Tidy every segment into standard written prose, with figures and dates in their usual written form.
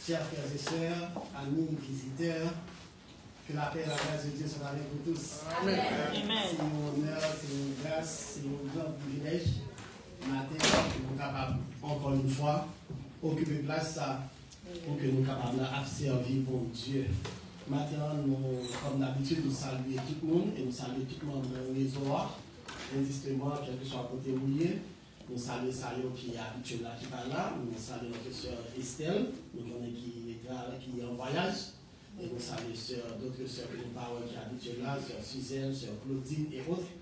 Chers frères et sœurs, amis, visiteurs, que la paix et la grâce de Dieu soient avec vous tous. Amen. C'est mon honneur, c'est mon grâce, c'est mon grand privilège. Matin, nous sommes capables, encore une fois, occuper place pour que nous soyons capables de servir pour Dieu. Maintenant, nous, comme d'habitude, nous saluons tout le monde et nous saluons tout le monde dans le réseau. Indistinguement, quel que soit le côté mouillé. Nous saluons Sayo qui est habitué là, qui est là. Nous saluons notre soeur Estelle, nous connaissons qui est en voyage. Et nous saluons d'autres soeurs que nous parlons qui est habitué là, soeur Suzanne, soeur Claudine et autres.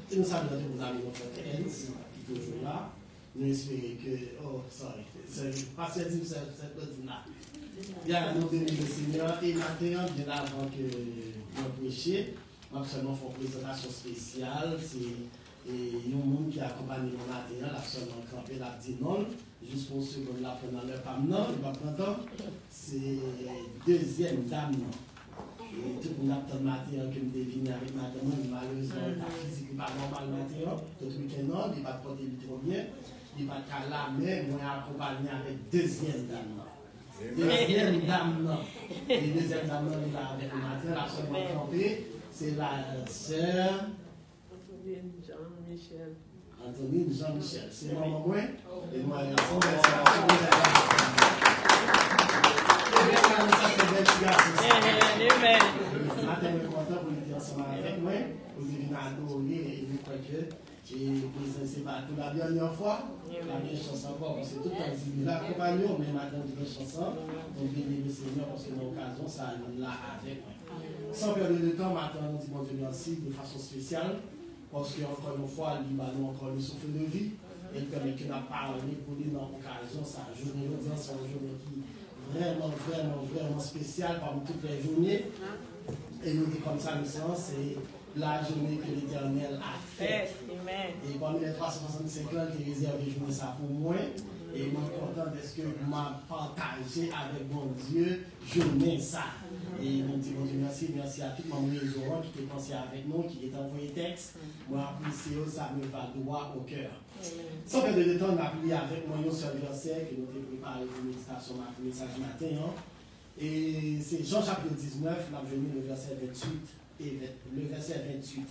Et nous saluons tous nos amis, notre frère Enz, qui est toujours là. Nous espérons que, pasteur dit, c'est Claudine là. Bien, nous bénissons le Seigneur. Et maintenant, bien avant que nous prêchions, nous avons seulement fait une présentation spéciale. Et il y a un monde qui accompagne mon matin, la seulement campé, la dit non, juste pour ceux qui l'ont pris dans leur femme, non, il va prendre, c'est deuxième dame, non. Et tout le monde attend le matin, que nous devine avec madame, malheureusement, la physique n'est pas normale matin, tout le week-end, non, il va porter trop bien, il va être là, mais moi, accompagné avec deuxième dame, non. Deuxième dame, non. Et deuxième dame, non, il va avec le matin, la seulement campé, c'est la sœur. Jean-Michel. Antonine Jean-Michel. C'est mon moment. Et moi, je suis content pour être ensemble avec moi. Vous venez adorer et vous croyez que j'ai présenté tout la dernière fois. La même chanson encore, parce que tout le temps, c'est l'accompagnement, mais maintenant, de la chanson. Donc, bénis le Seigneur, parce que l'occasion, ça est là avec moi. Sans perdre de temps, maintenant, nous disons Dieu merci de façon spéciale. Parce qu'encore une fois, il va nous encore le souffle de vie. Et permet que nous parlons pour lui dans l'occasion, sa journée, c'est une journée qui est vraiment spéciale parmi toutes les journées. Et nous disons comme ça, le sens, c'est la journée que l'Éternel a faite. Et parmi les 365 ans, il est réservé journée ça pour moi. Et je suis content de ce que je partagé avec mon Dieu, journée ça. Et mon Dieu, merci à tout le monde qui est pensé avec nous, qui est envoyé texte. Moi, apprécié, ça me va droit au cœur. Sans perdre de temps, on a prié avec moi sur le verset que nous avons préparé pour la méditation, pour le message matin. Et c'est Jean chapitre 19, on a venu le verset 28 et le verset 28.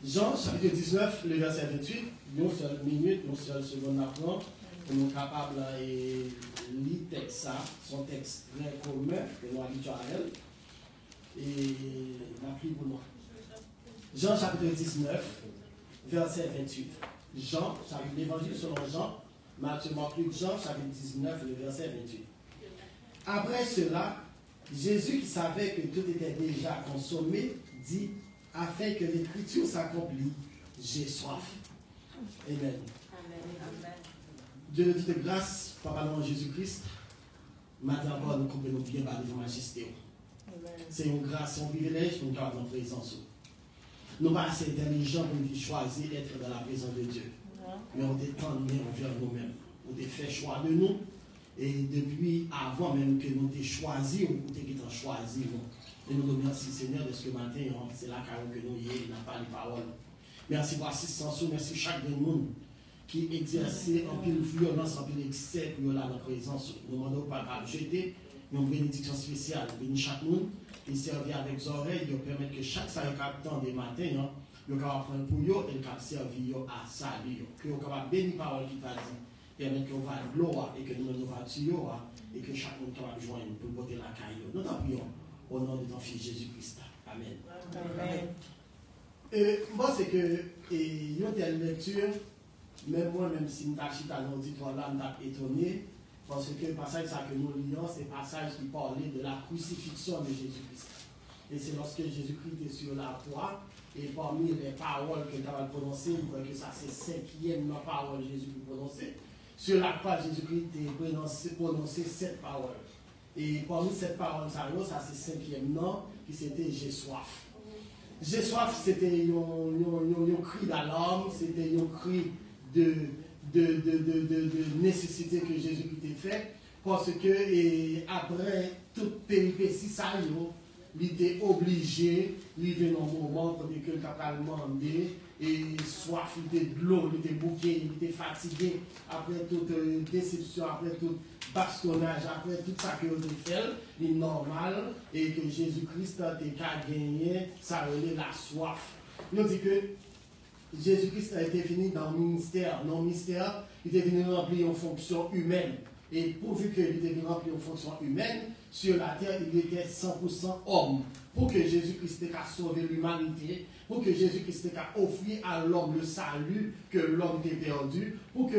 Jean chapitre 19, le verset 28, une seule minute, une seule seconde après, pour nous capables de lire texte ça, son texte très commun, que nous habituons à elle. Et on a pris pour nous. Jean chapitre 19, verset 28. Jean, chapitre l'évangile selon Jean, Matthieu, Marc, Luc, Jean, chapitre 19, le verset 28. Après cela, Jésus, qui savait que tout était déjà consommé, dit, afin que l'écriture s'accomplisse, j'ai soif. Amen. Dieu nous dit de grâce, Papa nom Jésus-Christ, maintenant encore nous comprenons bien par devant majesté. C'est une grâce, c'est un privilège pour nous garder en présence. Nous ne sommes pas assez intelligents pour nous choisir d'être dans la présence de Dieu. Mais on dépend envers nous-mêmes. On a fait choix de nous. Et depuis avant même que nous ayons choisi, ou que nous avons choisi, et nous nous remercions Seigneur de ce que matin, c'est là que nous y est, il n'a pas de parole. Merci pour l'assistance, merci chaque monde qui exerce en pile violence, en pile excès pour la présence. Nous demandons pas de jeter une bénédiction spéciale. Bénis chaque monde qui servir avec les oreilles, qui permet que chaque temps des matins, vous pouvez prendre pour vous et vous servir à salut. Que vous pouvez bénir la parole qui t'a dit. Permet que vous va gloire et que nous nous voiture et que chaque monde va joindre pour porter la caille. Nous t'en prions au nom de ton Fils Jésus-Christ. Amen. Moi, c'est que une telle lecture, même moi, même si nous t'achète dans l'auditoire là, nous étonné, parce que le passage que nous lisons, c'est le passage qui parlait de la crucifixion de Jésus-Christ. Et c'est lorsque Jésus-Christ est sur la croix, et parmi les paroles que tu as prononcées, vous voyez que ça c'est cinquième parole que Jésus prononçait. Sur la croix, Jésus-Christ a prononcé 7 paroles. Et parmi cette parole, ça c'est cinquième nom, qui c'était j'ai soif. J'ai soif, c'était un cri d'alarme, c'était un cri de nécessité que Jésus-Christ a fait. Parce que après toute péripétie, ça il était obligé, il venait un moment pour que quelqu'un a demandé. Et soif, il était de l'eau, il était bouqué, il était fatigué, après toute déception, après toute bastonnage, après tout ça que vous fait, il est normal, et que Jésus-Christ a gagné, ça relève la soif. Nous dit que Jésus-Christ a été fini dans le ministère. Dans le ministère, il est venu remplir une fonction humaine. Et pourvu qu'il était venu remplir une fonction humaine, sur la terre, il était 100% homme. Pour que Jésus-Christ ait sauvé l'humanité, pour que Jésus-Christ ait offert à l'homme le salut que l'homme était perdu, pour que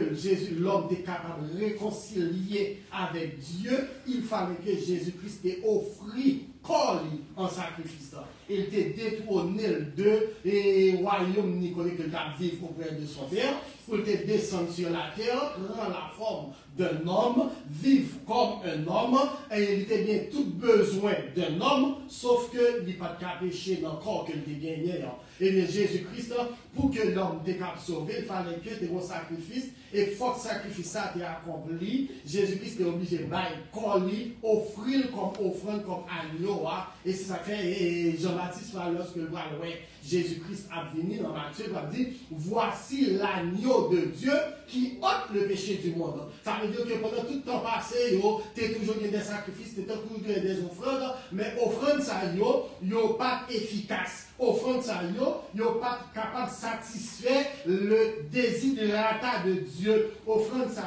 l'homme était capable de réconcilier avec Dieu, il fallait que Jésus-Christ ait offert corps en sacrifice. Il était détourné de royaume Nicolas que a vivre auprès de son père, pour te descendre sur la terre, prendre la forme d'un homme, vivre comme un homme, et il était bien tout besoin d'un homme, sauf que il n'y a pas de péché dans le corps qu'il a gagné. Et bien Jésus-Christ, pour que l'homme était sauvé, il fallait que tu aies un sacrifice, et il faut que le sacrifice ça t'ait accompli. Jésus-Christ est obligé de coller, offrir comme offrande, comme agneau. Et c'est ça que fait Jean-Baptiste, lorsque Jésus-Christ a venu dans Matthieu, il a dit, voici l'agneau de Dieu qui ôte le péché du monde. Ça veut dire que pendant tout le temps passé, tu es toujours des sacrifices, tu es toujours des offrandes, mais offrande ça, yo pas efficace. Offrande ça, yo pas capable de satisfaire le désirata de Dieu. Offrande ça,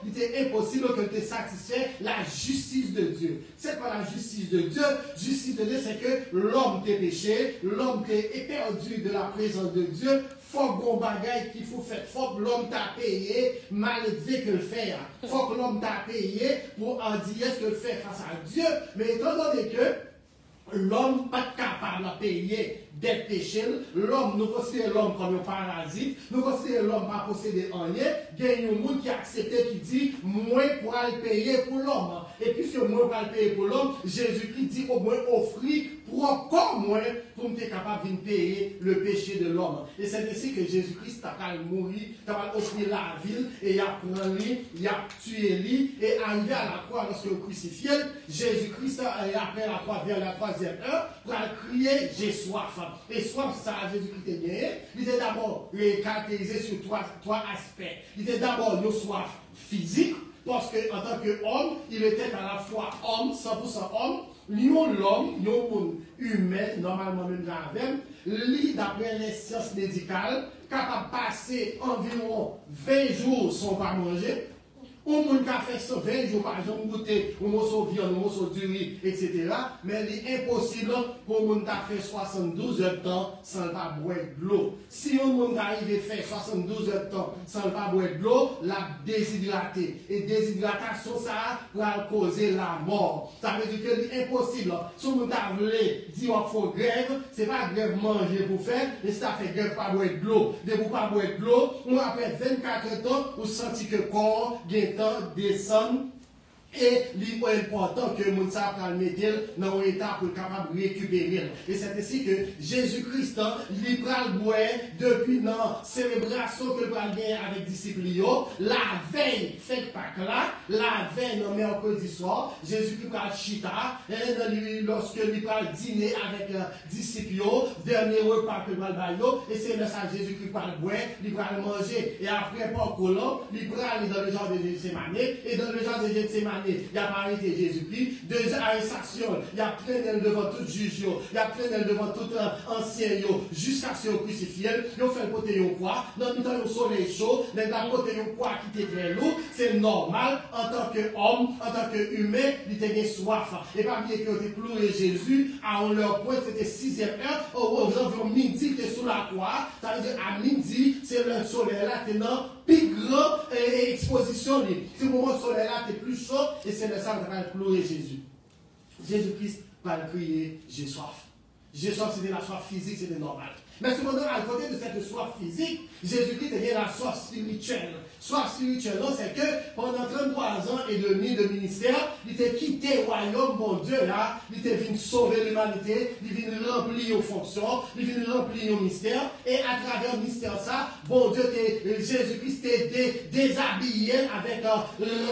il était impossible que tu satisfait la justice de Dieu. C'est pas la justice de Dieu. Justice de Dieu, c'est que l'homme t'est péché, l'homme t'est perdu de la présence de Dieu. Faut qu'on bagaille qu'il faut faire. Faut que l'homme t'a payé malgré que le faire. Faut que l'homme t'a payé pour en dire ce que le fait face à Dieu. Mais étant donné que l'homme pas capable de payer des péchés, l'homme, nous considérons l'homme comme un parasite, nous considérons l'homme pas posséder en rien, il y a un monde qui a accepté, qui dit, moi pour le payer pour l'homme. Et puisque moi pour le payer pour l'homme, Jésus-Christ dit au moins offrir pour encore moins pour me capable de payer le péché de l'homme. Et c'est ainsi que Jésus-Christ a mourir, a offert la ville, et il a pris lui, il a tué lui, et arrivé à la croix lorsque le crucifié, Jésus-Christ après la croix vers la troisième heure, pour crier, j'ai soif. Et soif, ça, Jésus-Christ est gagné. Il était d'abord caractérisé sur trois aspects. Il était d'abord une soif physique, parce qu'en tant qu'homme, il était à la fois homme, 100% homme, l'homme, l'homme humain, normalement même grave, lui, d'après les sciences médicales, capable de passer environ 20 jours sans pas manger. On peut faire ça 20 jours par exemple, goûter un morceau de viande, un morceau de riz, etc. Mais il est impossible pour un monde faire 72 heures de temps sans pas boire de l'eau. Si un monde arrive à faire 72 heures de temps sans pas boire de l'eau, la déshydraté. Et déshydratation, ça va causer la mort. Ça veut dire que c'est impossible. Si on a voulu dire qu'il faut grève, ce n'est pas grève manger pour faire, mais ça fait grève pas boire de l'eau. De vous pas boire de l'eau, on après 24 temps, on sentit que le corps descend et il est important que mon sa pral mettre dans un état pour capable récupérer. Et c'est ainsi que Jésus-Christ il pral boire depuis la célébration que pral gagner avec disciples la veille fête Pâques là, la veille non mercredi soir, Jésus-Christ pral chita et lorsque il pral dîner avec disciples, dernier repas que pral bailler et c'est là ça Jésus-Christ pral boire, il pral manger et après par colon, il pral aller dans le jardin de Gethsémane et dans le jardin de Gethsémane il y a pas arrêté Jésus-Christ, deux arrestations, il y a plein devant tout juge, il y a plein devant tout ancien, jusqu'à ce qu'on crucifie, ils ont fait le côté de quoi, dans le soleil chaud, mais dans le côté de quoi qui était très lourd, c'est normal, en tant qu'homme, en tant qu'humain, il était soif. Et pas bien qu'ils ont cloué Jésus, à leur point, c'était 6e heure, aux environs midi, il était sous la croix, ça veut dire à midi, c'est le soleil là, tenant, plus grand exposition. Si le moment soleil là, c'est plus chaud, et c'est le ça qu'on va clouer Jésus. Jésus-Christ va crier, j'ai soif. J'ai soif, c'était la soif physique, c'était normal. Mais cependant, à côté de cette soif physique, Jésus-Christ était la soif spirituelle. Soif spirituelle, c'est que pendant 33 ans et demi de ministère, il était quitté le royaume, bon Dieu, là, il était venu sauver l'humanité, il est venu remplir aux fonctions, il est venu remplir au mystère, et à travers le mystère, ça, bon Dieu, Jésus-Christ était déshabillé avec un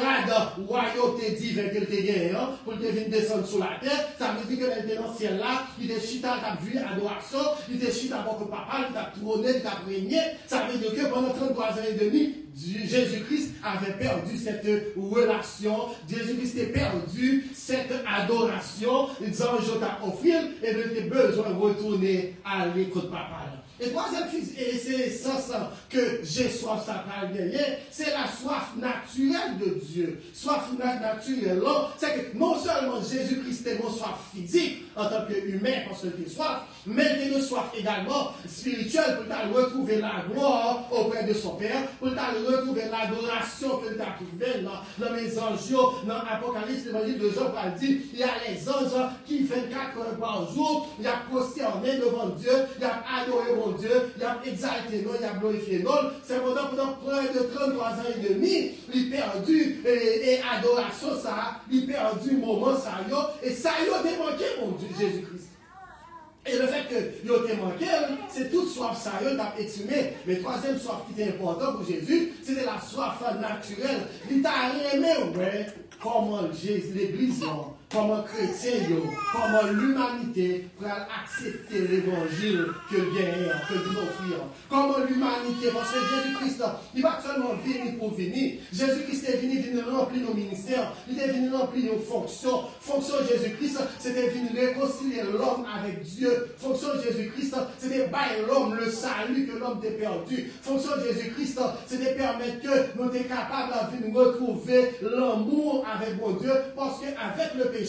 rade royauté divine qu'il était gagné, pour qu'il vienne descendre sur la terre. Ça veut dire que l'intérêt dans le ciel là, il était chita à vu adoration, il était chita que papa, il t'a trôné, il t'a régné. Ça veut dire que pendant 33 ans et demi, Jésus-Christ avait perdu cette relation, Jésus-Christ a perdu cette adoration, disant je t'ai offert et de tes besoins retourner à l'écoute papa. Et troisième fils, et c'est ça que j'ai soif sacrale derrière, c'est la soif naturelle de Dieu. Soif naturelle, c'est que non seulement Jésus-Christ est mon soif physique en tant qu'humain parce qu'il a soif, mais il a une soif également spirituelle pour retrouver la gloire auprès de son Père, pour retrouver l'adoration que tu as trouvée dans les anges, dans l'Apocalypse, l'évangile de Jean, il dit, il y a les anges qui 24 heures par jour, il y a prosterné devant Dieu, il y a adoré mon Dieu, il a exalté nous, il a glorifié nous. C'est pendant près de 33 ans et demi, il a perdu et adoration ça, il a perdu moment ça, et ça il a démanqué mon Dieu Jésus-Christ. Et le fait que il a manqué, c'est toute soif ça il a exprimé. Mais troisième soif qui était important pour Jésus, c'était la soif naturelle. Il t'a aimé, ouais, comment l'Église, comment chrétien, comment l'humanité pour accepter l'évangile que vient, que nous offrir. Comment l'humanité, parce que Jésus-Christ, il va seulement venir pour venir. Jésus-Christ est venu remplir nos ministères, il est venu remplir nos fonctions. Fonction de Jésus-Christ, c'était venu réconcilier l'homme avec Dieu. Fonction de Jésus-Christ, c'était bailler l'homme le salut que l'homme était perdu. Fonction de Jésus-Christ, c'était permettre que nous étions capables de retrouver l'amour avec mon Dieu, parce qu'avec le péché,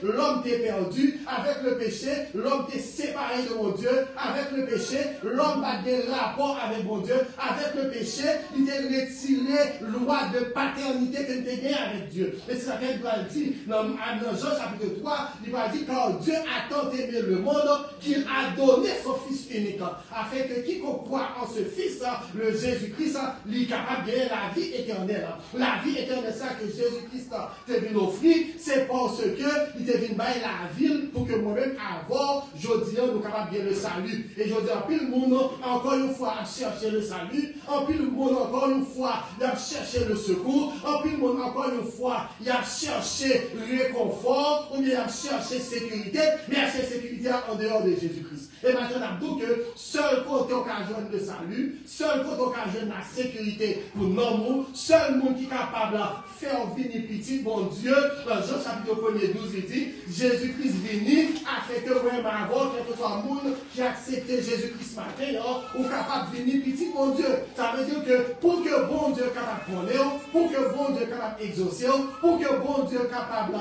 l'homme t'est perdu. Avec le péché, l'homme t'est séparé de mon Dieu. Avec le péché, l'homme a des rapports avec mon Dieu. Avec le péché, il t'a retiré loi de paternité que tu as gagné avec Dieu. Et c'est ça qu'il doit dire dans Jean chapitre 3, il va dire car Dieu a tant aimé le monde qu'il a donné son Fils unique, afin que quiconque croit en ce Fils, le Jésus-Christ, lui capable de gagner la vie éternelle. La vie éternelle, ça que Jésus-Christ t'a venu offrir, c'est parce que il te vient bailler la ville pour que moi-même, avant, je dis, nous sommes capables de le salut. Et je dis, en pile monde, encore une fois, à chercher le salut. En pile monde, encore une fois, il a cherché le secours. En pile monde, encore une fois, il a cherché le réconfort. Ou bien il a cherché sécurité. Mais il a cherché sécurité en dehors de Jésus-Christ. Et maintenant, on a dit que seul côté on a joué le salut, seul côté on a joué la sécurité pour nous, seul monde qui est capable de faire venir petit, bon Dieu, dans Jean chapitre 1er 12, il dit, Jésus-Christ venu, afin que moi-même avant, quel que soit le monde qui a accepté Jésus-Christ matin, ou capable de venir petit, bon Dieu. Ça veut dire que pour que bon Dieu est capable de prendre, pour que bon Dieu est capable d'exaucer, pour que bon Dieu est capable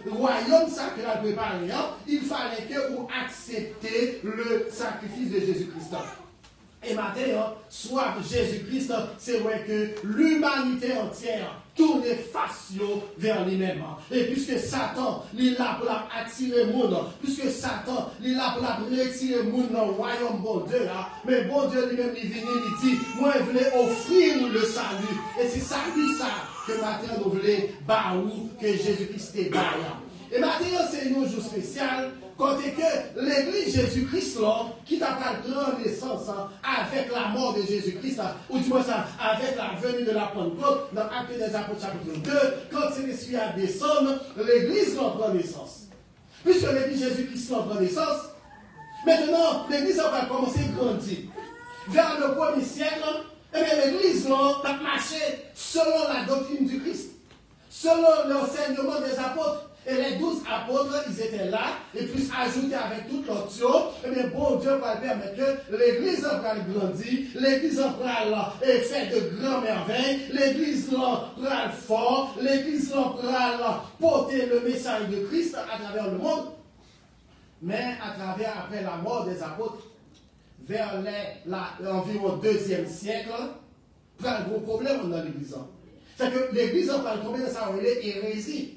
de royaume ça que la préparé, il fallait que vous acceptiez le sacrifice de Jésus-Christ. Et maintenant, soit Jésus-Christ, c'est vrai que l'humanité entière tourne face vers lui-même. Et puisque Satan, il est là pour attirer le monde, puisque Satan, il est là pour retirer le monde dans le royaume bon Dieu, là, mais bon Dieu lui-même, il vient, il dit, moi, je voulais offrir le salut. Et c'est salut ça que maintenant, nous voulons, que Jésus-Christ est baillant. Et maintenant, c'est un jour spécial, quand que l'église Jésus-Christ, qui t'a pas grande naissance avec la mort de Jésus-Christ, ou du moins ça, avec la venue de la Pentecôte, dans Actes des Apôtres chapitre 2, quand c'est l'Esprit à descendre, l'église prend naissance. Puisque l'église Jésus-Christ prend naissance, maintenant, l'église va commencer à grandir. Vers le 1er siècle, eh bien, l'église a marché selon la doctrine du Christ, selon l'enseignement des apôtres. Et les 12 apôtres, ils étaient là, et puis ajoutés avec toute l'option, et bien bon Dieu va permettre que l'église va grandir, l'église va faire de grands merveilles, l'église va fort, l'église va porter le message de Christ à travers le monde. Mais à travers, après la mort des apôtres, vers l'environ 2e siècle, il y a un gros problème dans l'église. C'est que l'église va tomber dans sa hérésie.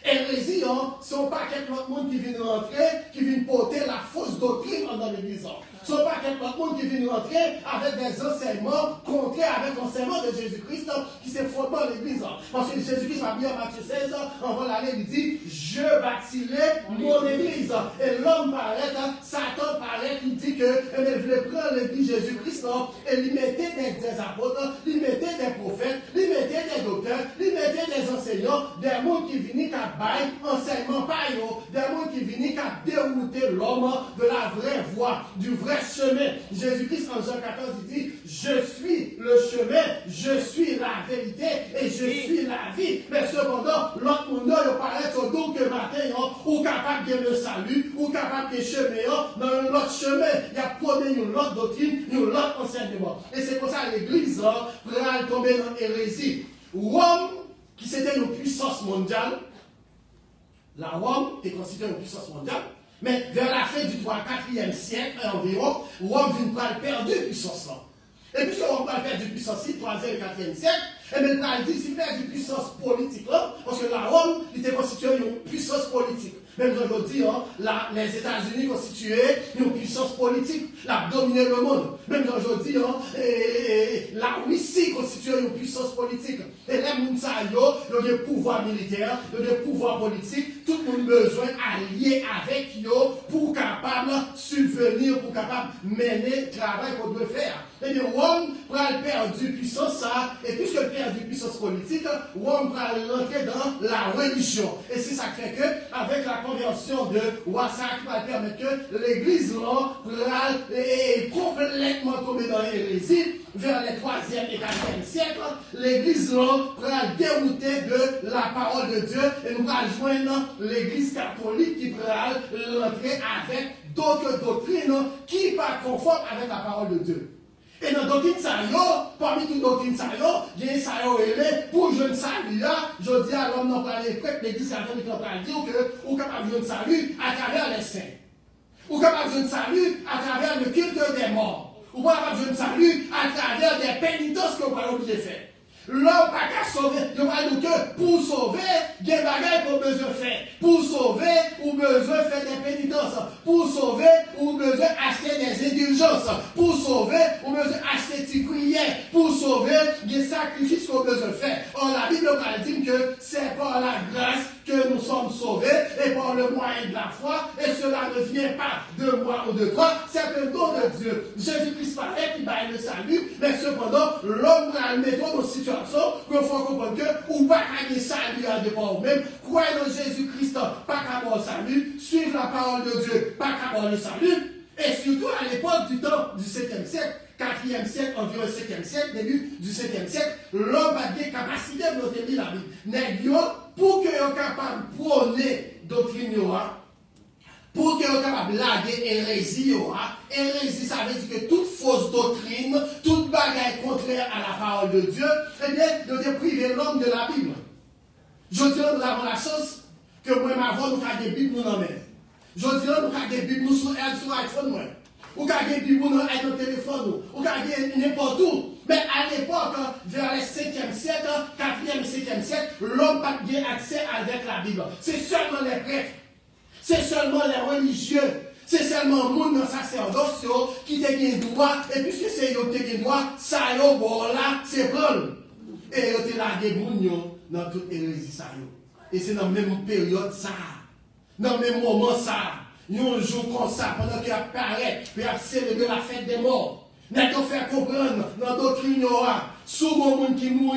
Hérésie, ce ne sont pas quelques monde qui viennent rentrer, qui viennent porter la fausse doctrine dans l'église. Ce ne sont pas quelques monde qui viennent rentrer avec des enseignements contraires avec l'enseignement de Jésus-Christ qui s'est fondé dans l'église. Parce que Jésus-Christ va dire en Matthieu 16, on va l'aller, il dit, je bâtirai mon église. Et l'homme paraît, Satan paraît, qui dit qu'il voulait prendre l'église Jésus-Christ et lui mettait des apôtres, lui mettait des prophètes, lui mettait des docteurs, lui mettait des enseignants, des mots qui venaient à bailler, enseignement paillot, des mots qui venaient à dérouter l'homme de la vraie voie, du vrai chemin. Jésus-Christ en Jean 14, il dit, je suis le chemin, je suis la vérité et je suis la vie. Mais cependant, l'autre monde, il paraît au dos que matin, ou capable de le salut, ou capable de chemin, dans l'autre chemin, il y a promis une autre doctrine, une autre enseignement. Et c'est pour ça que l'Église va tomber dans l'hérésie. Rome, qui c'était une puissance mondiale, la Rome est considérée une puissance mondiale, mais vers la fin du 3e-4e siècle environ, Rome vient de perdre puissance là. Et puisque Rome va perdre puissance ici, 3e et 4e siècle, et bien il dit qu'il perd puissance politique là, parce que la Rome était constituée une puissance politique. Même aujourd'hui, les États-Unis constituaient une puissance politique, la dominer le monde. Même aujourd'hui, la Russie constituait une puissance politique. Et les Mounsayo, il y a des pouvoirs militaires, il y a des pouvoirs politiques, tout le monde a besoin d'allier avec eux pour capable subvenir, pour capable mener le travail qu'on doit faire. Et bien, Rome prend perdu puissance, ça, et puisque perdu puissance politique, Rome prend rentrer dans la religion. Et c'est ça qui fait que, avec la conversion de Wassak, va permettre que l'Église est complètement tombée dans l'hérésie. Vers les 3e et 4e siècles, l'Église prend dérouter de la parole de Dieu et nous allons joindre l'Église catholique qui prend rentrer avec d'autres doctrines qui ne sont pas conformes avec la parole de Dieu. Et dans la doctrine, parmi toutes les doctrines, il y a ça pour je ne salue, je dis à l'homme non pas les prêtres, l'Église catholique va dire que vous êtes capable de jouer salut à travers les saints. Vous êtes capable de jouer salut à travers le culte des morts. Ou pas de salut à travers des pénitences que vous avez obligé de faire. L'homme n'a qu'à sauver. Je parle de que pour sauver, il y a des bagages qu'on besoin de faire. Pour sauver, ou besoin de faire des pénitences. Pour sauver, ou besoin d'acheter des indulgences. Pour sauver, ou besoin d'acheter des prières. Pour sauver, il y a des sacrifices qu'on besoin de faire. Or, la Bible dit que c'est par la grâce que nous sommes sauvés et par le moyen de la foi. Et cela ne vient pas de moi ou de toi. C'est un don de Dieu. Jésus-Christ paraît qui va le salut. Mais cependant, l'homme va le mettre dans une situation qu'il faut comprendre que ou pas gagner salut à départ ou même. Croyez dans Jésus-Christ, pas qu'à avoir le salut. Suivre la parole de Dieu, pas qu'à avoir le salut. Et surtout à l'époque du temps du 7e siècle, 4e siècle, environ 7e siècle, début du 7e siècle, l'homme a des capacités de retenir la Bible. Mais pour qu'il soit capable de prôner doctrine, pour qu'il soit capable de laguer hérésie, hérésie, ça veut dire que toute fausse doctrine, toute bagaille contraire à la parole de Dieu, eh bien, de priver l'homme de la Bible. Je dis, nous avons la chance que moi, avant, nous avons des Bibles, nous en même. Je dis, nous avons des Bibles, nous sur iPhone, moi. Ou quand il y a des Bibles dans le téléphone, ou quand il y a n'importe où. Mais à l'époque, vers le 5e siècle, 4e et 5e siècle, l'homme n'a pas bien accès avec la Bible. C'est seulement les prêtres, c'est seulement les religieux, c'est seulement le monde dans sacerdoce qui te gagne droit, et puisque c'est eux qui te gagne droit, ça y est, bon là, c'est bon. Et ils te lagué moun dans toute hérésie ça. Et c'est dans la même période ça, dans le même moment ça. Nous jour comme ça, pendant qu'il apparaît, puis il célébrer la fête des morts. Nous avons fait comprendre dans la doctrine, souvent les gens qui mourent,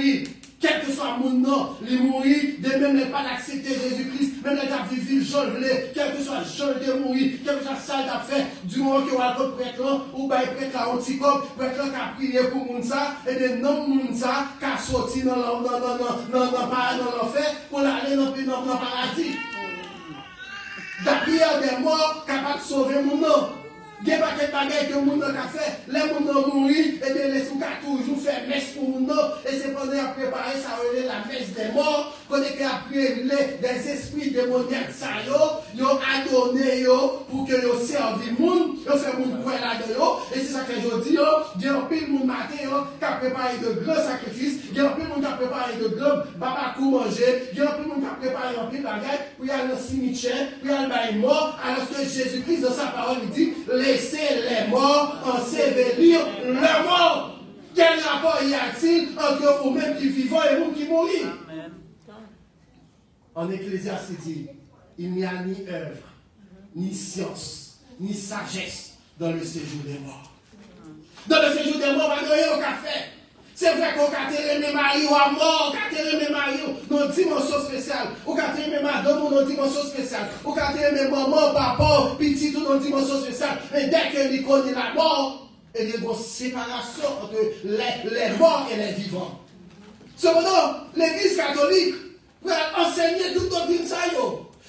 quel que soit le monde, les mourir, de même ne pas accepter Jésus-Christ, même les gens vivent Jean voulait, quel que soit Jean de mourir, quel que soit ça qu'il a fait, du moment qu'il va être prêtre, ou bien prêtre à Anticope, prêtre qui a prié pour moun ça, et bien non moun ça, qui a sorti dans l'enfer, pour aller dans le paradis. La prière des morts capable de sauver mon nom. Il n'y a pas de bagaille que mon nom a fait. Les gens mourir, et bien les sous toujours faire messe pour mon nom. Et c'est pendant qu'on a préparé ça, la messe des morts, qu'on a prié des esprits démoniaques, ça ils ont adonné pour que ils servent le monde, ils font le monde croire là-dedans. Et c'est ça que je dis, il y a un peu de monde matin qui a préparé de grands sacrifices, il y a un peu de monde qui a préparé de grands babacous manger, il y a un peu de monde qui a préparé un peu de bagaille pour y aller dans le cimetière, pour y aller mort, alors que Jésus-Christ, dans sa parole, il dit, laissez les morts ensevelir le mort. Quel rapport y a-t-il entre vous-même qui vivons et vous qui mourrez? En Ecclésiaste, il dit, il n'y a ni œuvre, ni science, ni sagesse dans le séjour des morts. Dans le séjour des morts, il n'y a rien qu'à faire. C'est vrai qu'on a tiré mes maris à mort, on a tiré mes maris dans une dimension spéciale, on a tiré mes madame dans une dimension spéciale, on a tiré mes mamans, papa, petit, dans une dimension spéciale. Mais dès que l'on connaît la mort, et il y a une séparation entre les morts et les vivants. Cependant, l'Église catholique va enseigner tout doctrine ça.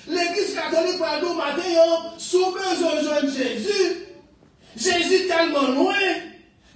L'Église catholique va nous matin, sous besoin de Jésus. Jésus tellement loin,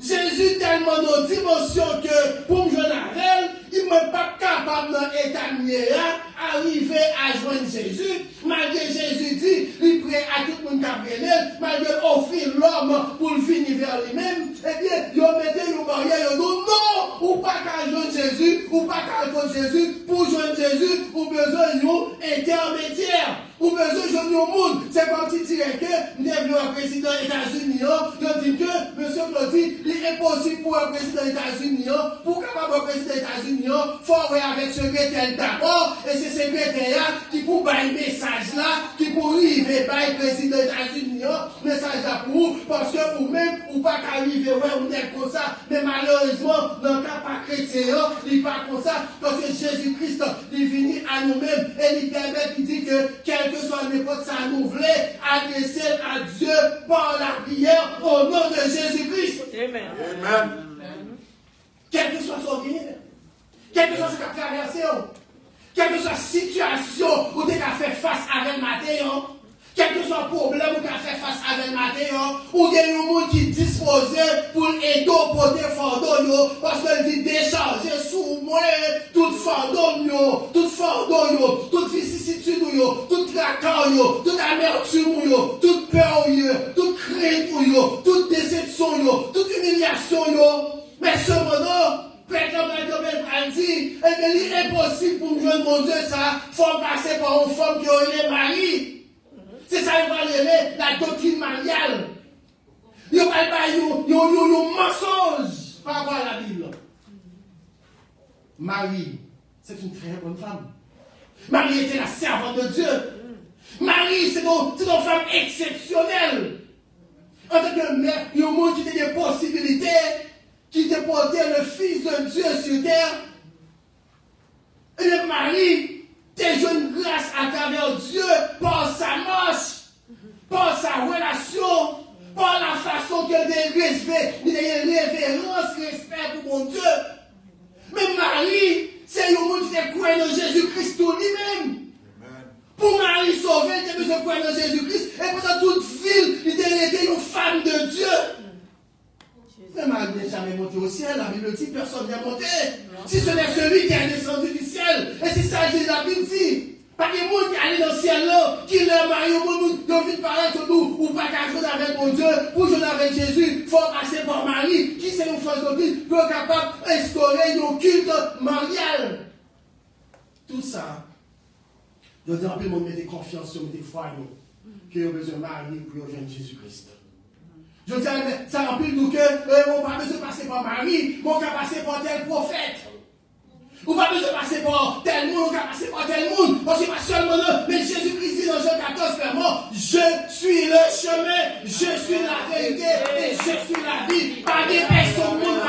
Jésus tellement dans dimension que pour me joindre avec il n'est même pas capable dans l'état d'arriver à joindre Jésus. Malgré Jésus dit, il prêt à tout le monde qui malgré offrir l'homme pour le finir vers lui-même, eh bien, il mettait une barrière, il dit non, ou pas qu'à joindre Jésus, ou pas qu'à joindre Jésus, pour joindre Jésus, ou besoin d'un intermédiaire. Ou besoin de joindre au monde. C'est comme si tu dirais que nous devons un président des États-Unis. Je dis que, monsieur Claudie, il est impossible pour un président des États-Unis, pour capable un président des États-Unis, il faut avoir avec ce secrétaire d'abord, et c'est ce secrétaire qui pour faire un message là, qui pour arriver par le président des États-Unis, message là pour vous, parce que vous-même, ou pas qu'arriver, ouais, vous êtes comme ça, mais malheureusement, dans le cas pas chrétien, il n'est pas comme ça, parce que Jésus-Christ, il est venu à nous-mêmes, et il permet, il dit que, quel que soit n'importe ça, nous voulons adresser à Dieu par la prière au nom de Jésus-Christ. Amen. Amen. Quel que soit son bien, quel que soit ce qu'il a traversé, quelle que soit la situation où tu as fait face avec le matin, quel que soit le problème où tu as fait face avec le matin, ou il y a un monde qui est disposé pour aider au porter fardeau, parce qu'il dit décharger sous moi tout fardeau, toute vicissitude, toute tracas, toute amertume, toute peur, toute crainte, toute déception, toute humiliation. Mais cependant, Père a dit, il est impossible pour me joindre mon Dieu, ça, il faut passer par une femme qui aurait mari. C'est ça qu'il va aller, la doctrine mariale. Il va pas un mensonge par rapport à la Bible. Marie, c'est une très bonne femme. Marie était la servante de Dieu. Marie, c'est une femme exceptionnelle. En tant que mère, il y a un monde qui a des possibilités, qui te portait le Fils de Dieu sur terre. Et Marie, t'es une grâce à travers Dieu par sa marche, par sa relation, par la façon qu'elle a respect, il y a une révérence, respect pour mon Dieu. Mais Marie, c'est un monde qui te croit dans Jésus-Christ lui-même. Pour Marie sauver, il a besoin de croire dans Jésus-Christ. Et pendant toute ville, il était une femme de Dieu. Mais Marie n'est jamais montée au ciel. La Bible dit personne n'est monté. Si ce n'est celui qui est descendu du ciel. Et c'est ça que la Bible dit. Pas des gens qui allaient dans le ciel là, qui leur marient au monde, qui ont vu paraître sur nous, ou pas qu'à jouer avec mon Dieu, pour jouer avec Jésus, il faut passer par Marie, qui c'est une force de vie, pour être capable d'instaurer un culte marial. Tout ça, je dis un peu, on met confiance sur des foi, qui ont besoin de Marie pour rejoindre Jésus-Christ. Je dis, ça remplit nous que, on n'a pas besoin de passer par Marie, mais on va passer par tel prophète. On n'a pas besoin de passer par tel monde, on va passer par tel monde. Parce que pas seulement nous, mais Jésus-Christ dit dans Jean 14, clairement, je suis le chemin, je suis la vérité et je suis la vie. Pas des personnes monde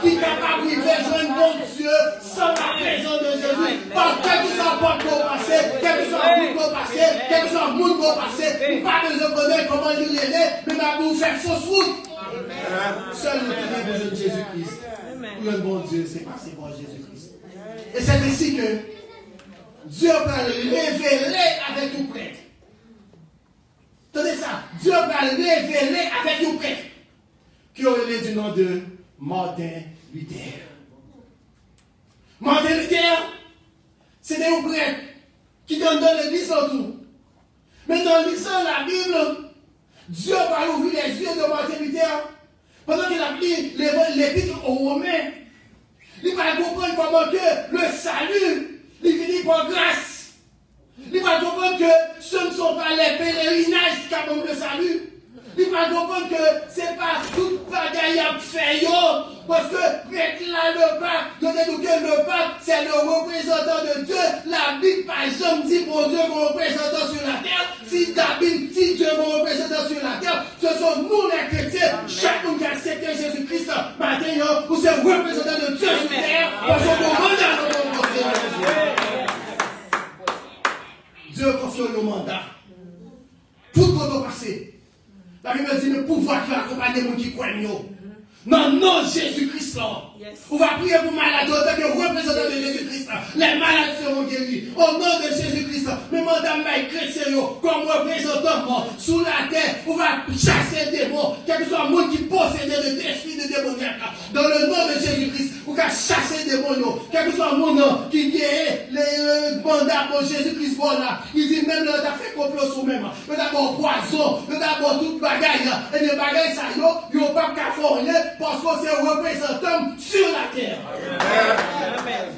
qui sont capables de rejoindre mon Dieu sans la présence de Jésus. Par quel que soit le porte pour passer, quel que soit le monde pour passer, quel que soit le monde pour passer, on n'a pas besoin de connaître comment il est né, mais on a besoin de faire fausse route. Seul le qui a besoin de Jésus-Christ. Pour le bon Dieu, c'est passer par Jésus-Christ. Et c'est ainsi que Dieu va le révéler avec un prêtre. Tenez ça, Dieu va le révéler avec un prêtre qui aurait du nom de Martin Luther. Martin Luther, c'est un prêtre qui donne dans l'église en tout. Mais dans l'histoire de la Bible, Dieu va ouvrir les yeux de Martin Luther pendant qu'il a pris l'épître aux Romains. Il va comprendre comment que le salut, il finit par grâce. Il va comprendre que ce ne sont pas les pèlerinages qui amènent le salut. Il va comprendre que ce n'est pas tout bagaille à faire. Parce que là, le pape, je dis que le pape, c'est le représentant de Dieu. La Bible, par exemple, dit pour Dieu mon représentant sur la terre. Si la Bible dit Dieu mon représentant sur la terre, ce sont nous les chrétiens. Chacun qui a accepté Jésus-Christ, maintenant, vous êtes représentant de Dieu sur la terre. Parce qu'on mandat Dieu confie le mandat. Tout le monde passé. La Bible dit le pouvoir qui va accompagner les gens qui croient. Non, non, Jésus-Christ là. On va prier pour malades en tant que représentant de Jésus-Christ. Les malades seront guéris. Au nom de Jésus-Christ. Mais madame, les chrétiens, comme représentant sous la terre, on va chasser des démons. Quel que soit le monde qui possède des esprits de démoniaques. Dans le nom de Jésus-Christ, on va chasser des démons. Quel que soit le monde qui guérit les mandats pour Jésus-Christ. Voilà. Il dit même là, tu as fait complot sur même. Tu as d'abord poison. Tu as d'abord toute bagaille. Et les bagailles, ça y est, ils n'ont pas qu'à faire parce que c'est un représentant sur la terre. Amen.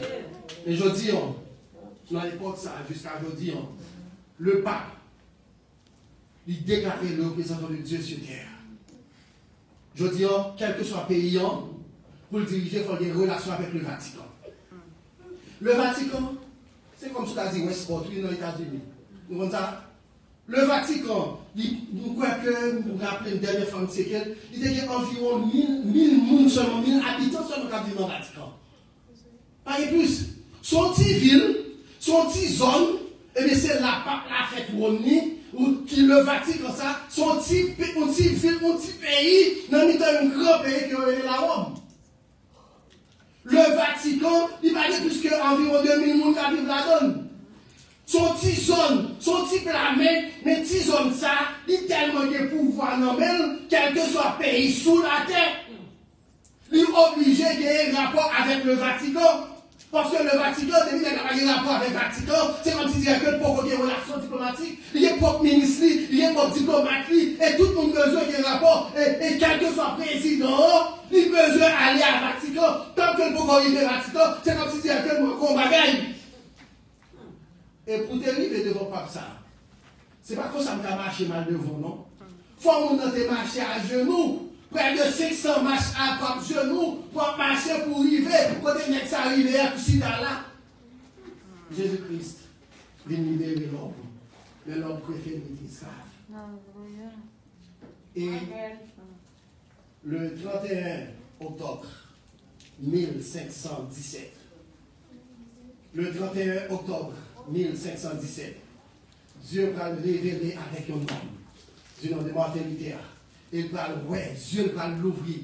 Et je dis, dans l'époque, ça, jusqu'à aujourd'hui, le pape, il déclarait le représentant de Dieu sur terre. Je dis, quel que soit le pays, pour le diriger, il faut avoir des relations avec le Vatican. Le Vatican, c'est comme ce qu'a dit Westport, oui, dans les États-Unis. Vous comprenez ça? Le Vatican, nous croyons que, nous nous rappelons une dernière fois, il y a environ 1000 seulement, 1000 habitants seulement qui vivent dans le Vatican. Pas plus. Son petit ville, son petit zone, et bien c'est la fête ou qui le Vatican, ça, son petit ville, son petit pays, dans un grand pays qui est la Rome. Le Vatican, il va dire plus qu'environ 2000 personnes qui vivent là-dedans. Son petit zone, son petit planète, mais petit zone ça, il a tellement de pouvoir dans même, quel que soit le pays sous la terre. Il est obligé de un rapport avec le Vatican. Parce que le Vatican, depuis qu'il n'a pas de rapport avec le Vatican, c'est comme si il y a que pour des relations diplomatiques, il y a pour ministre, il y a pour diplomate, et tout le monde a besoin de rapport. Et quel que soit le président, il a besoin d'aller à Vatican. Tant que le pouvoir arrive au Vatican, c'est comme si il y a que mon bagaille. Et pour t'arriver devant le pape, ça, c'est pas comme ça que marcher mal devant, non? Faut qu'on marcher à genoux. Près de 500 marches à pape genoux pour marcher pour arriver. Pour que les gens arrivent à tout là. Jésus-Christ vient libérer l'homme. Mais l'homme préfère l'esclave. Et le 31 octobre 1517, le 31 octobre 1517, Dieu va le révéler avec un homme, du nom de Martin Luther. Il va Dieu va l'ouvrir.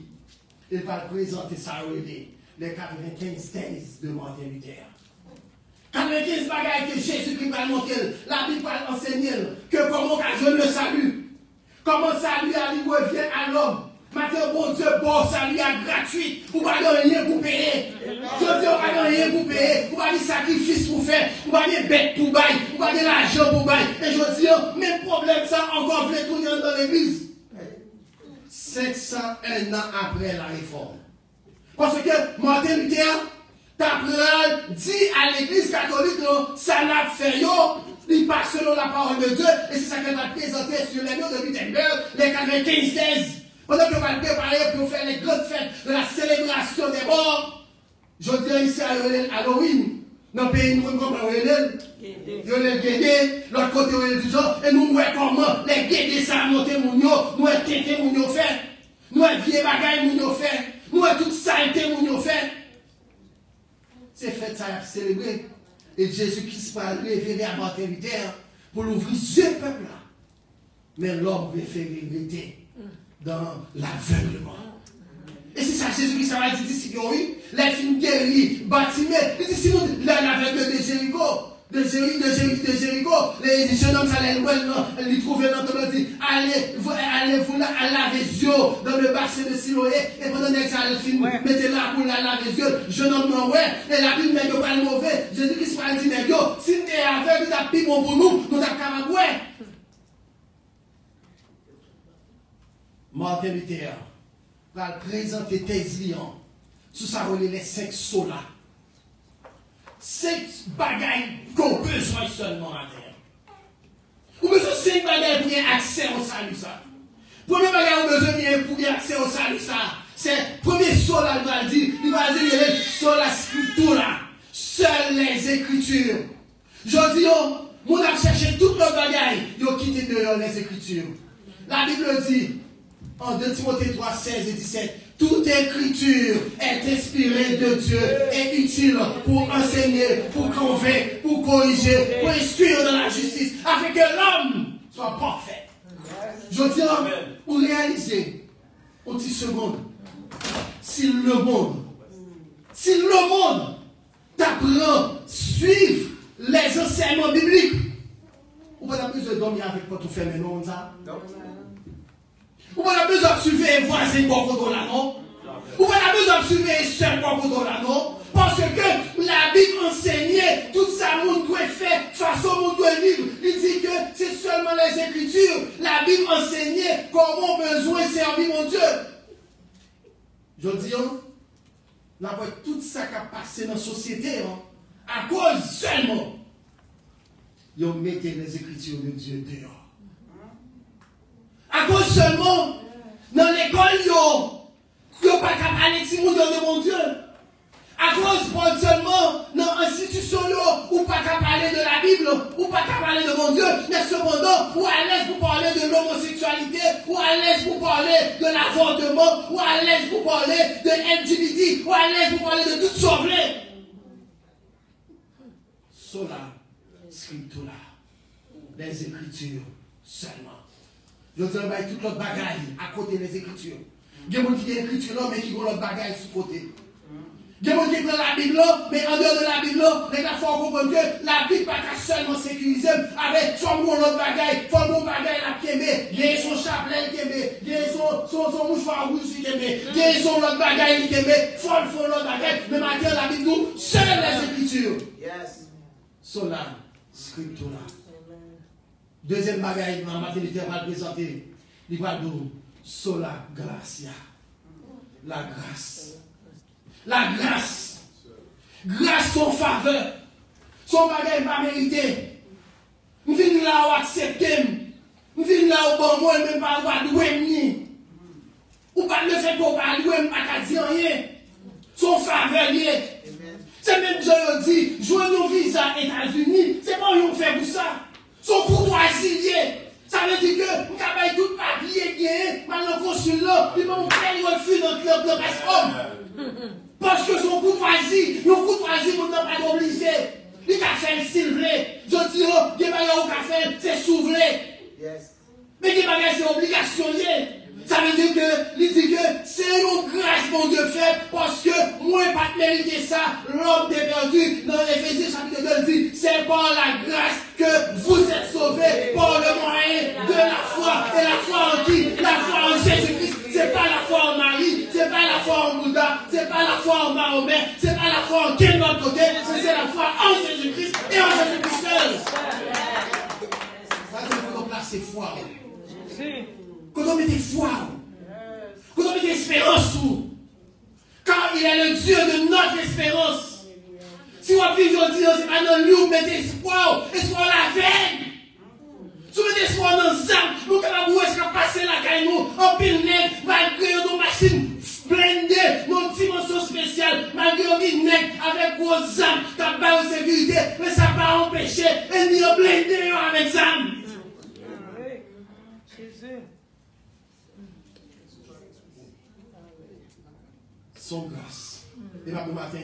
Il va présenter sa relais, les 95 thèses de Martin Luther. 95 bagailles que Jésus-Christ va montrer, la Bible va enseigner que comment je le salue, comment salut à lui revient à l'homme. Maintenant, bon Dieu, bon salut à gratuit, vous ne pouvez rien pour payer. Je dis, vous ne pouvez rien pour payer, vous n'avez pas de sacrifice pour faire, vous n'avez pas de bête pour bailler, vous n'avez pas de l'argent pour bailler. Et je dis, même problème, ça, encore fait tourner dans l'église. 501 ans après la réforme. Parce que Martin Luther t'a dit à l'église catholique, ça n'a fait il passe selon la parole de Dieu, et c'est ça qu'elle va présenter sur les murs de Wittenberg, les 95 thèses. Pendant qu'on va le préparer pour faire les grandes fêtes de la célébration des morts, je dis ici à Halloween, dans le pays, nous comprenons les guédés, l'autre côté du genre, et nous voyons comment les guédés ça a monté mon yo, nous avons tété mon yo fait, nous avons vieux bagaille mon yo fait, nous avons toute saleté mon yo fait. C'est fait ça à célébrer. Et Jésus-Christ va révéler à Martin Luther pour l'ouvrir ce peuple-là. Mais l'homme préfère rester dans l'aveuglement. Et c'est ça, Jésus-Christ va dire ici, oui, les films guéris, bâtiments, il dit sinon, l'aveugle de Jéricho, de Jéricho, les jeunes hommes, ça les trouvaient dans le dit, allez-vous là, à laver les yeux dans le bassin de Siloé, et pendant que ça le film, mettez là pour la laver les yeux, jeune homme, non, ouais, et la Bible n'est pas mauvais, Jésus-Christ va dire, si tu es aveugle, tu as pris bon pour nous, nous avons ouais. Martin Luther va présenter tes lions sous sa relais les 5 solas. 5 bagailles qu'on besoin seulement à terre. Ou besoin de 5 bagailles pour avoir accès au salut ça. Premier bagage qu'on besoin pour avoir accès au salut ça. C'est premier sola il va dire sola scriptura. Seules les écritures. Je dis, on a cherché toutes les bagailles. Ils ont quitté dehors les écritures. La Bible dit, en 2 Timothée 3, 16 et 17, toute écriture est inspirée de Dieu et utile pour enseigner, pour convaincre, pour corriger, pour instruire dans la justice, afin que l'homme soit parfait. Je dis, pour réaliser, en 10 secondes, si le monde t'apprend, suivre les enseignements bibliques, ou pas besoin de dormir avec toi tout fait, mais non, ça. Ou pas besoin de suivre voisin pour contre la non. Ou pas besoin de suivre seul pour contre la non. Parce que la Bible enseignait tout ça, monde doit faire, façon monde doit vivre. Il dit que c'est seulement les Écritures. La Bible enseignait comment on besoin servir mon Dieu. Je dis, on a tout ça qui a passé dans la société, à cause seulement, ils ont mis les Écritures de Dieu dehors. À cause seulement, dans l'école, ils n'ont pas qu'à parler de mon Dieu. À cause seulement, dans l'institution, ou pas qu'à parler de la Bible, ou pas qu'à parler de mon Dieu, mais cependant, ou à l'aise pour parler de l'homosexualité, ou à l'aise pour parler de l'avortement, ou à l'aise pour parler de LGBT, ou à l'aise pour parler de tout sauver. Sola, scriptura, les Écritures seulement. Je travaille toute l'autre bagaille à côté des Écritures. Il y a des gens qui ont des Écritures là, mais qui ont l'autre bagaille sous côté. Il y a des gens qui prennent la Bible là, mais en dehors de la Bible là, les gars faut comprendre que la Bible pas seulement sécurisée avec son l'autre bagaille, son l'autre bagaille la kémé, il y a son chapelet kémé, il y a son mouchoir rouge kémé, il y a son l'autre bagaille kémé, faut l'autre bagaille, mais maintenant la Bible nous, seules les Écritures. Yes. Sola, scriptura. Deuxième bagaille, dans la maternité, on va le présenter. Il va dire sola gracia. La grâce. La grâce. Grâce son faveur. Son bagaille pas mérité. Nous venons là où accepter. Nous venons là où bon moi même pas avoir doué ni. Ou pas le fait qu'on pas doué pas dire rien. Son faveur lié. C'est même je dis, jouer nos visas aux États-Unis, c'est pas on fait pour ça. Son courtoisie lié. Ça veut dire que nous avons tout papier gagné, maintenant consulat, puis mon père refuse dans le club de Bascom. Parce que son courtoisie, nous n'a pas obligé. Il a fait le silvré. Je dis, oh, il y a fait, c'est souvré. Mais il y a c'est obligation liée. Ça veut dire que, il dit que c'est une grâce, mon Dieu, fait, parce que moi, pas mérité ça, l'homme est perdu. Dans l'Éphésiens chapitre 2, il dit, c'est par la grâce que vous êtes sauvés, par le moyen de la foi. Et la foi en qui? La foi en Jésus-Christ. C'est pas la foi en Marie, c'est pas la foi en Bouddha, c'est pas la foi en Mahomet, c'est pas la foi en quel autre côté, c'est la foi en Jésus-Christ et en Jésus-Christ seul. Ça, c'est pour placer foi. Quand on met des foi, quand on met des espérances, car il est le Dieu de notre espérance. Si on vit aujourd'hui, c'est pas dans lui où mettez espoir, espoir la veine. Si vous mettez espoir dans les âmes, nous avons passé la caille, nous, en pile nègre, malgré nos machines blindées, nos dimensions spéciales, malgré nos nègres avec vos âmes, qui n'ont pas de sécurité, mais ça n'a pas empêché, et nous sommes blindés avec les âmes. Son grâce. Et là, pour matin,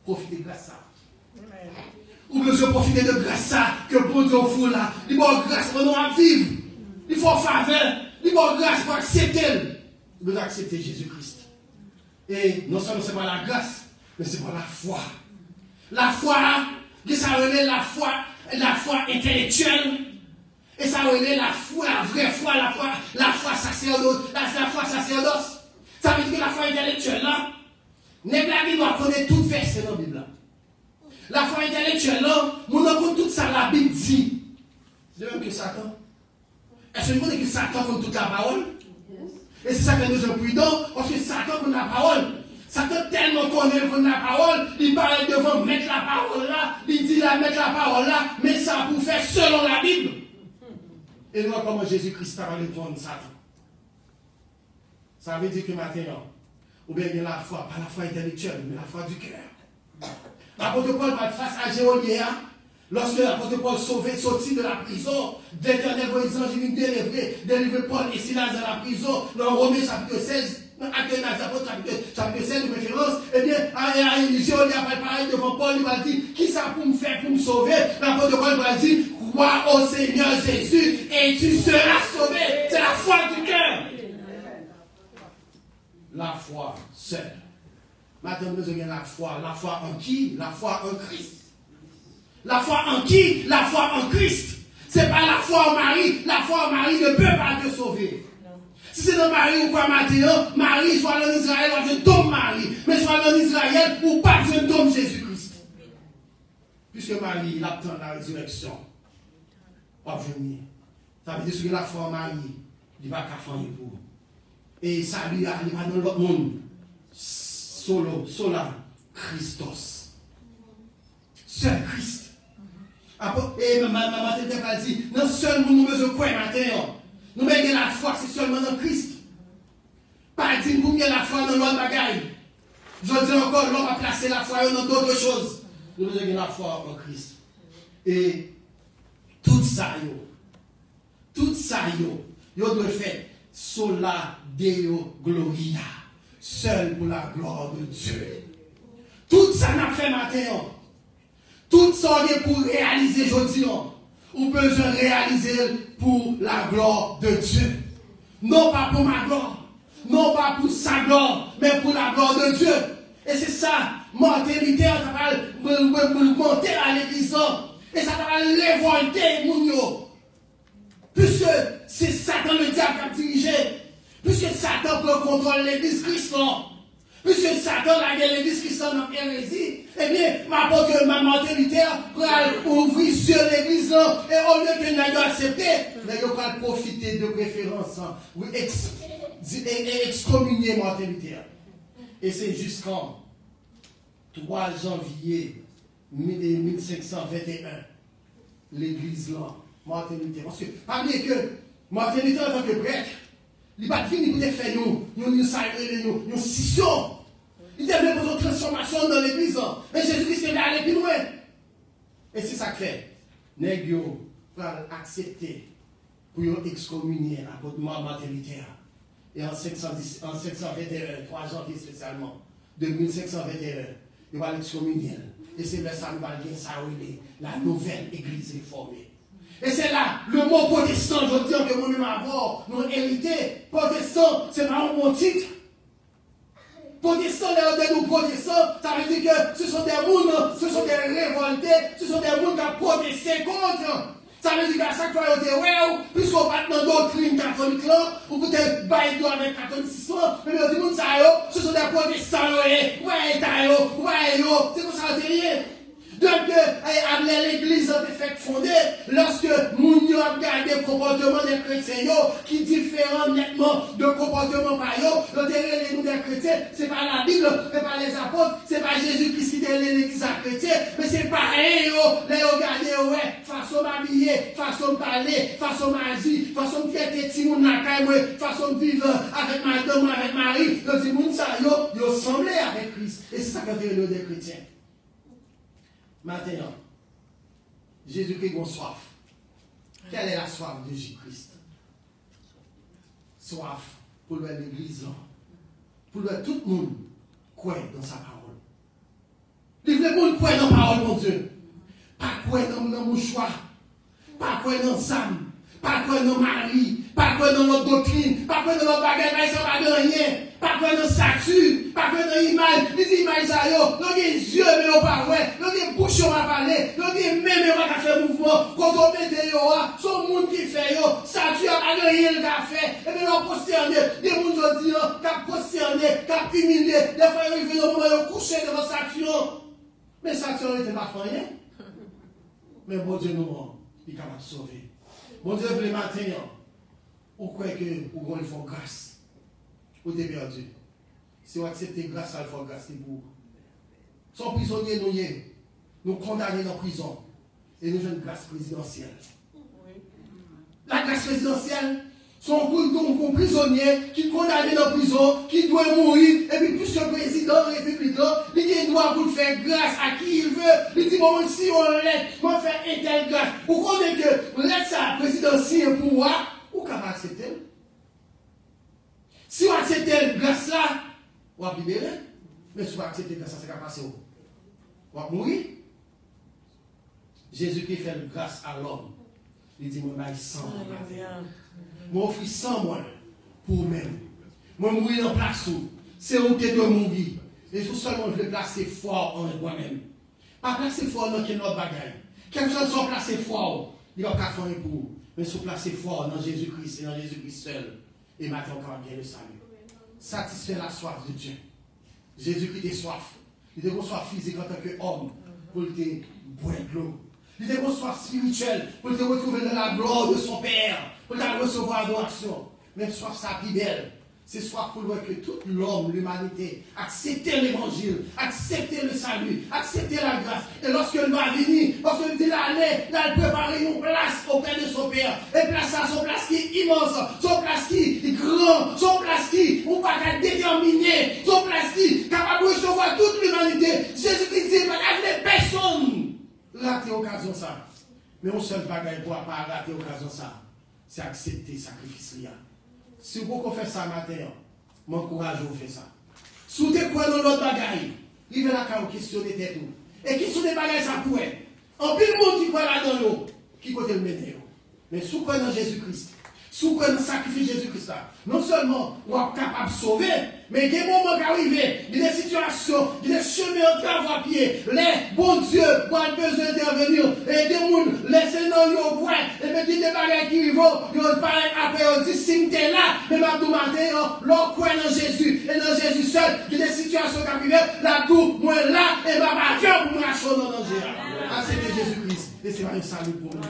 profitez de grâce. Ou besoin de profiter de grâce que bon Dieu vous là. Il faut grâce pour nous à vivre. Il faut faveur. Il faut grâce pour accepter. Il faut accepter Jésus-Christ. Et non seulement c'est pas la grâce, mais c'est pas la foi. La foi, ça relève la foi intellectuelle. Et ça relève la foi, la vraie foi, la foi sacerdoce, la foi sacerdoce. Ça veut dire que la foi intellectuelle là, n'est la Bible doit connaître tout verset dans la Bible. La foi intellectuelle là, on connaît tout ça, la Bible dit. C'est même que Satan. Est-ce que vous connaissez que Satan connaît toute la parole? Et c'est ça que nous sommes prudents, parce que Satan connaît la parole. Satan tellement connaît la parole, il parle devant mettre la parole là, il dit là, mettre la parole là, mais ça pour faire selon la Bible. Et nous comment Jésus-Christ parle devant Satan. Ça veut dire que maintenant, ou bien la foi, pas la foi intellectuelle, mais la foi du cœur. L'apôtre Paul va face à Jéonia, lorsque l'apôtre Paul sortit de la prison, d'Éternel vos anges viennent délivrer Paul et Silas de la prison, dans Romains chapitre 16, Actes des apôtres chapitre 16 de référence, eh bien, Jéonia va parler devant Paul, il va dire, qui ça pour me faire, pour me sauver? L'apôtre Paul va dire, crois au Seigneur Jésus et tu seras sauvé. C'est la foi du cœur. La foi seule. Maintenant, nous avons la foi. La foi en qui? La foi en Christ. La foi en qui? La foi en Christ. Ce n'est pas la foi en Marie. La foi en Marie ne peut pas te sauver. Si c'est dans Marie ou quoi maintenant, Marie, soit en Israël, ou je tombe Marie. Mais soit en Israël ou pas, je tombe Jésus-Christ. Puisque Marie, il attend la résurrection. Ça veut dire que la foi en Marie, il va qu'à faire pour. Et ça lui arrive dans l'autre monde. Sola, Christos. Seul Christ. Et maman t'a pas dit, non seulement nous besoin de quoi matin. Nous avons la foi, c'est seulement dans Christ. Pas dire nous avons la foi dans l'autre bagaille. Je dis encore, l'homme va placer la foi dans d'autres choses. Nous avons la foi en Christ. Et tout ça, yo doit faire sola Deo Gloria. Seul pour la gloire de Dieu. Tout ça n'a fait matin. Tout ça est pour réaliser aujourd'hui. Ou besoin de réaliser pour la gloire de Dieu. Non pas pour ma gloire. Non pas pour sa gloire. Mais pour la gloire de Dieu. Et c'est ça. Mortalité, ça va monter à l'église. Et ça va révolter Mounio. Puisque c'est Satan le diable qui a dirigé. Puisque Satan peut contrôler l'église Christian. Puisque Satan a gagné l'église Christian dans l'hérésie. Eh bien, ma mentalité pour ouvrir sur l'église. Et au lieu que nous ayons accepté, nous allons profiter de préférence. Oui, excommunier mentalité. Et c'est jusqu'en 3 janvier 1521. L'église là, mentalité. Parce que, parmi que, mentalité en tant que prêtre, il n'a pas fini pour faire une scission. Il devait pour une transformation dans l'église. Mais Jésus-Christ est allé plus loin. Et c'est ça que fait. Négio va accepter pour excommunier l'apôtre mentalité. Et en 521, 3 janvier spécialement, de 1521, il va l'excommunier. Et c'est là ça va dire ça, la nouvelle église réformée. Et c'est là, le mot protestant, je dis que nous-mêmes avons, nous hérité. Protestant, c'est pas un bon titre. Protestants, les nous protestants, ça veut dire que ce sont des gens, ce sont des révoltés, ce sont des gens qui ont protesté contre. Ça veut dire qu'à chaque fois, ils ont dit, puisqu'on part dans d'autres crimes catholiques là, ou peut-être bailler avec catholicisme, mais ils ont dit, ce sont des protestants, c'est pour ça que rien. Donc, l'église a été fait fonder lorsque Mounio a regardé le comportement des chrétiens qui diffèrent nettement de comportement par eux. Les nous des chrétiens, c'est pas la Bible, c'est pas les apôtres, c'est pas Jésus-Christ qui est l'église chrétienne, mais c'est pareil, les regardez, façon m'habiller, façon de parler, façon d'agir, façon de traiter Timoun Nakaï, façon de vivre avec madame, avec Marie. Donc, Timoun, ça, ils semblé avec Christ. Et c'est ça que fait des chrétiens. Maintenant, Jésus-Christ a soif. Quelle est la soif de Jésus-Christ? Soif pour l'église, pour tout le monde croire dans sa parole. Il veut que le monde croire dans la parole, mon Dieu. Pas croire dans mon choix, pas croire dans Sam, pas croire dans Marie, pas croire dans notre doctrine, pas croire dans notre bagage, ça va de rien. Pas croire dans statue, pas croire dans l'image. Il dit image ça yo, l'on des yeux mais on pas ouais, l'on des bouches on va parler, l'on des mains mais on va faire mouvement. Quand on met yo, son monde qui fait yo, statue a rien le qu'a fait. Et bien on prosterné, des monde jodi yo, qu'a prosterné, qu'a humilié, des fois ils viennent au moment de coucher devant statue. Mais statue n'était pas fait rien. Mais bon Dieu nous, il est capable de sauver. Bon Dieu le matin, on croit que vous allez faire grâce. Vous êtes perdu. Si vous acceptez grâce à la grâce, c'est pour vous. Son prisonnier, nous condamnés dans la prison. Et nous avons une grâce présidentielle. La grâce présidentielle, son prisonnier qui est condamné dans la prison, qui doit mourir, et puis puisque le président de la République, il doit pour faire grâce à qui il veut. Il dit, bon, si on l'aide, on fait un tel grâce. Vous connaissez que l'aide ça, présidentielle pour moi, vous pouvez accepter. Si vous acceptez la grâce là, vous allez libérer. Mais si vous acceptez la grâce, ça va passer où? Vous allez mourir. Jésus-Christ fait une grâce à l'homme Il dit, moi, je sans moi, offre sans moi pour vous-même. Moi, mourir en place où. C'est où que doit mourir. Et tout seulement, je veux placer fort en moi-même. Pas placer fort dans quel autre bagaille. Quelque chose soit placé fort, il n'y a pas de pour vous. Mais se placer fort dans Jésus-Christ et dans Jésus-Christ seul. Et maintenant, encore bien le salut. Satisfaire la soif de Dieu. Jésus-Christ est soif. Il était soif physique en tant qu'homme pour te boire de l'eau. Il était soif spirituelle pour te retrouver dans la gloire de son Père, pour te recevoir adoration. Même soif sa plus belle. C'est soif pour voir que tout l'homme, l'humanité, accepte l'évangile, accepte le salut, accepte la grâce. Et lorsqu'elle va venir, lorsqu'elle dit d'aller, d'aller préparer une place auprès de son Père. Et place ça, son place qui est immense, son place qui est grand, son place qui n'est pas déterminé, son place qui est capable de recevoir toute l'humanité. Jésus-Christ dit, pas personne rater l'occasion ça. Mais on seul bagaille pour pas rater l'occasion ça. C'est accepter le sacrifice. Si vous pouvez faire ça matin, m'encourage à faire ça. Si vous êtes dans l'autre bagaille, il va la questionner tête. Et qui sont des bagailles ça pourrait. En plus, le monde qui croit là-dedans, qui côté le mener. Mais si vous croyez dans Jésus-Christ, si vous croyez dans le sacrifice de Jésus-Christ, non seulement vous êtes capable de sauver, mais il y a des moments qui arrivent, il y a des situations, il y a des chemins qui à pied, les bons dieux ont besoin d'intervenir, et des gens, les scénarios au point, et puis il y a des bagages qui vont, ils parlent après, ils disent, si tu es là, mais maintenant, matin, l'on croit dans Jésus, et dans Jésus seul, il y a des situations qui arrivent, la tour, moi là, et ma bâton pour marcher dans le danger. Ah, c'était Jésus-Christ, et c'est un salut pour nous.